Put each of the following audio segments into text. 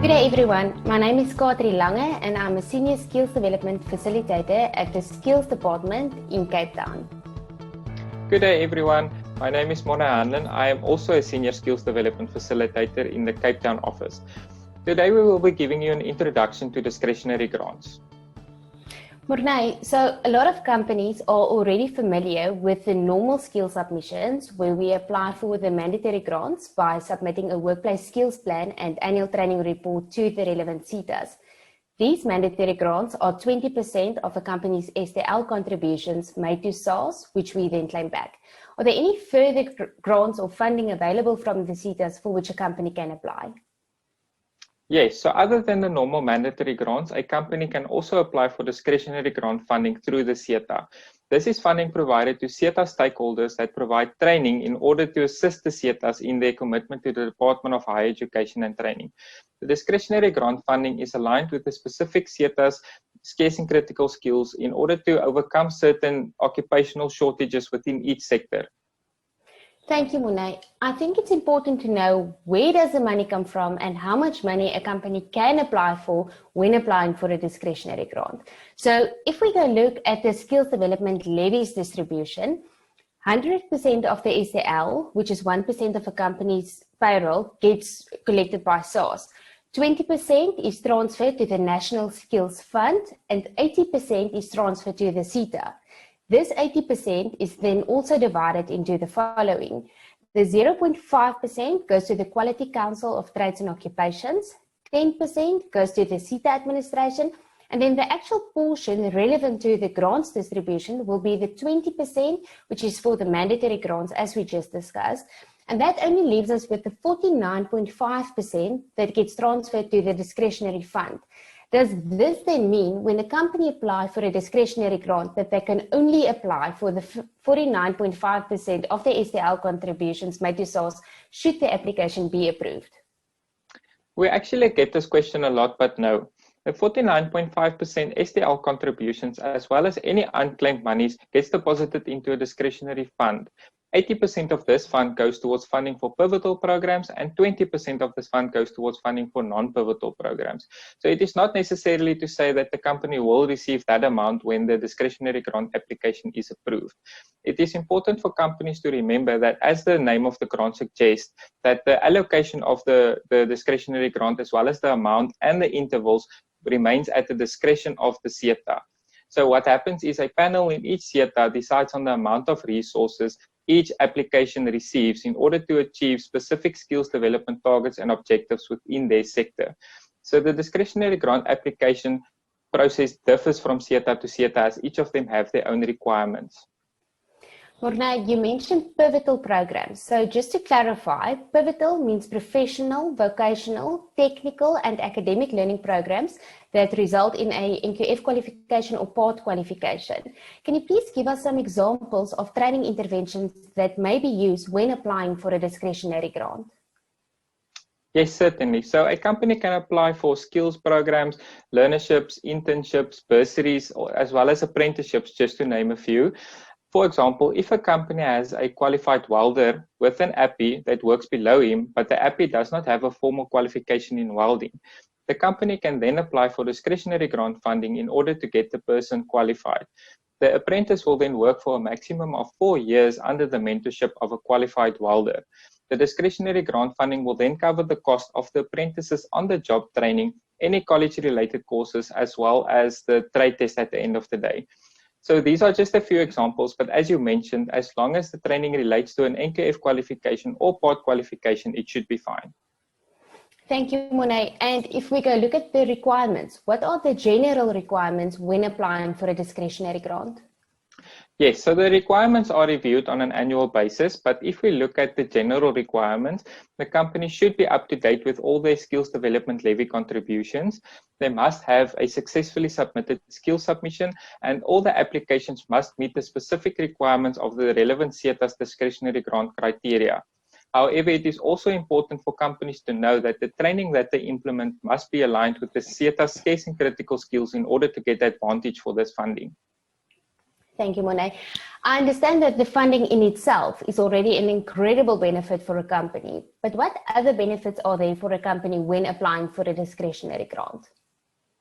Good day everyone, my name is Catri Lange and I'm a Senior Skills Development Facilitator at the Skills Department in Cape Town. Good day everyone, my name is Morné. I am also a Senior Skills Development Facilitator in the Cape Town office. Today we will be giving you an introduction to discretionary grants. Morné, so a lot of companies are already familiar with the normal skill submissions where we apply for the mandatory grants by submitting a workplace skills plan and annual training report to the relevant SEESAs. These mandatory grants are 20% of a company's STL contributions made to SARS, which we then claim back. Are there any further grants or funding available from the SEESAs for which a company can apply? Yes, so other than the normal mandatory grants, a company can also apply for discretionary grant funding through the SETA. This is funding provided to SETA stakeholders that provide training in order to assist the SETAs in their commitment to the Department of Higher Education and Training. The discretionary grant funding is aligned with the specific SETA's scarce and critical skills in order to overcome certain occupational shortages within each sector. Thank you, Morné. I think it's important to know where does the money come from and how much money a company can apply for when applying for a discretionary grant. So if we go look at the skills development levies distribution, 100% of the STL, which is 1% of a company's payroll, gets collected by SARS. 20% is transferred to the National Skills Fund and 80% is transferred to the SETA. This 80% is then also divided into the following. The 0.5% goes to the Quality Council of Trades and Occupations, 10% goes to the SETA administration, and then the actual portion relevant to the grants distribution will be the 20%, which is for the mandatory grants as we just discussed. And that only leaves us with the 49.5% that gets transferred to the discretionary fund. Does this then mean when a company applies for a discretionary grant that they can only apply for the 49.5% of the STL contributions made to SARS should the application be approved? We actually get this question a lot, but no. The 49.5% STL contributions as well as any unclaimed monies gets deposited into a discretionary fund. 80% of this fund goes towards funding for pivotal programs and 20% of this fund goes towards funding for non-pivotal programs. So it is not necessarily to say that the company will receive that amount when the discretionary grant application is approved. It is important for companies to remember that, as the name of the grant suggests, that the allocation of the discretionary grant as well as the amount and the intervals remains at the discretion of the SETA. So what happens is a panel in each SETA decides on the amount of resources each application receives in order to achieve specific skills development targets and objectives within their sector. So the discretionary grant application process differs from SETA to SETA as each of them have their own requirements. Morné, you mentioned pivotal programs. So just to clarify, pivotal means professional, vocational, technical and academic learning programs that result in a NQF qualification or part qualification. Can you please give us some examples of training interventions that may be used when applying for a discretionary grant? Yes, certainly. So a company can apply for skills programs, learnerships, internships, bursaries, as well as apprenticeships, just to name a few. For example, if a company has a qualified welder with an appy that works below him, but the appy does not have a formal qualification in welding, the company can then apply for discretionary grant funding in order to get the person qualified. The apprentice will then work for a maximum of 4 years under the mentorship of a qualified welder. The discretionary grant funding will then cover the cost of the apprentice's on-the-job training, any college-related courses, as well as the trade test at the end of the day. So these are just a few examples, but as you mentioned, as long as the training relates to an NQF qualification or part qualification, it should be fine. Thank you, Morné. And if we go look at the requirements, what are the general requirements when applying for a discretionary grant? Yes, so the requirements are reviewed on an annual basis, but if we look at the general requirements, the company should be up to date with all their skills development levy contributions. They must have a successfully submitted skills submission, and all the applications must meet the specific requirements of the relevant SETA's discretionary grant criteria. However, it is also important for companies to know that the training that they implement must be aligned with the SETA's scarce and critical skills in order to get advantage for this funding. Thank you, Morné. I understand that the funding in itself is already an incredible benefit for a company, but what other benefits are there for a company when applying for a discretionary grant?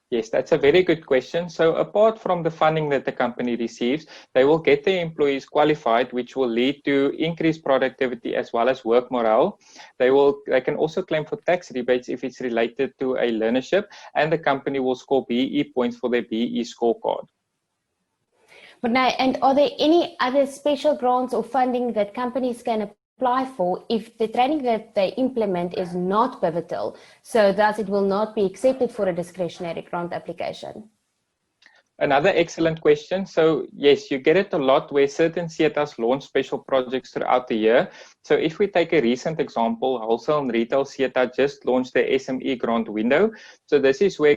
Yes, that's a very good question. So apart from the funding that the company receives, they will get their employees qualified, which will lead to increased productivity as well as work morale. They can also claim for tax rebates if it's related to a learnership, and the company will score BE points for their BE scorecard. But now, and are there any other special grants or funding that companies can apply for if the training that they implement is not pivotal, so thus it will not be accepted for a discretionary grant application? Another excellent question. So yes, you get it a lot where certain SEESAs launch special projects throughout the year. So if we take a recent example, Wholesale and Retail SEESA just launched their SME grant window. So this is where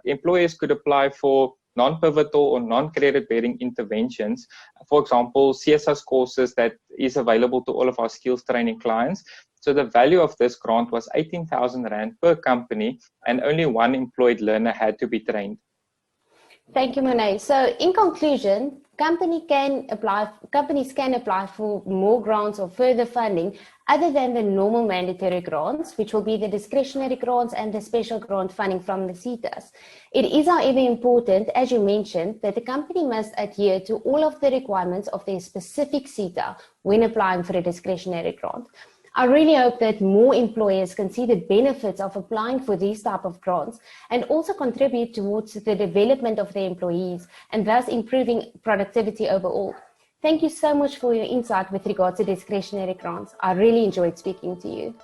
employers could apply for non-pivotal or non-credit bearing interventions. For example, SEESA's courses that is available to all of our skills training clients. So the value of this grant was 18,000 Rand per company, and only one employed learner had to be trained. Thank you, Morné. So in conclusion, companies can apply for more grants or further funding other than the normal mandatory grants, which will be the discretionary grants and the special grant funding from the SEESAs. It is, however, important, as you mentioned, that the company must adhere to all of the requirements of their specific SEESA when applying for a discretionary grant. I really hope that more employers can see the benefits of applying for these type of grants and also contribute towards the development of their employees and thus improving productivity overall. Thank you so much for your insight with regards to discretionary grants. I really enjoyed speaking to you.